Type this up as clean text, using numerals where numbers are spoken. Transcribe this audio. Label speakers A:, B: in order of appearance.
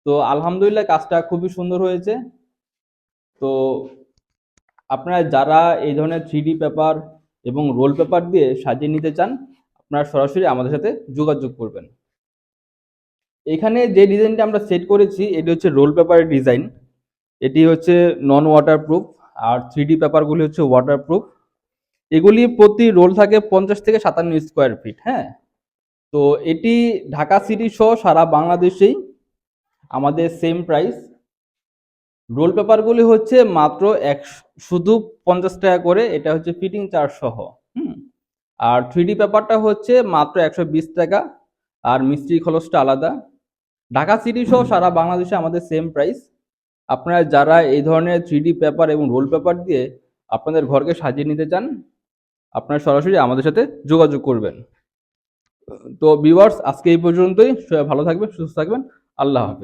A: তো আলহামদুলিল্লাহ কাজটা খুবই সুন্দর হয়েছে। তো আপনারা যারা এই ধরনের 3D পেপার এবং রোল পেপার দিয়ে সাজিয়ে নিতে চান, আপনারা সরাসরি আমাদের সাথে যোগাযোগ করবেন। এখানে যে ডিজাইনটা আমরা সেট করেছি এটি হচ্ছে রোল পেপারের ডিজাইন। এটি হচ্ছে নন ওয়াটারপ্রুফ, আর 3D পেপারগুলি হচ্ছে ওয়াটারপ্রুফ। এগুলি প্রতি রোল থাকে 50 থেকে 57 স্কোয়ার ফিট। হ্যাঁ, তো এটি ঢাকা সিটি সহ সারা বাংলাদেশেই আমাদের সেম প্রাইস। রোল পেপারগুলি হচ্ছে মাত্র শুধু 50 টাকা করে, এটা হচ্ছে ফিটিং চার্জ সহ। আর 3D পেপারটা হচ্ছে মাত্র 120 টাকা, আর মিস্ত্রি খরচটা আলাদা। ঢাকা সিটি সহ সারা বাংলাদেশে আমাদের সেম প্রাইস। আপনারা যারা এই ধরনের 3D পেপার এবং রোল পেপার দিয়ে আপনাদের ঘরকে সাজিয়ে নিতে চান, আপনারা সরাসরি আমাদের সাথে যোগাযোগ করবেন। তো ভিউয়ার্স, আজকে এই পর্যন্তই। সবাই ভালো থাকবেন, সুস্থ থাকবেন। আল্লাহ হাফেজ।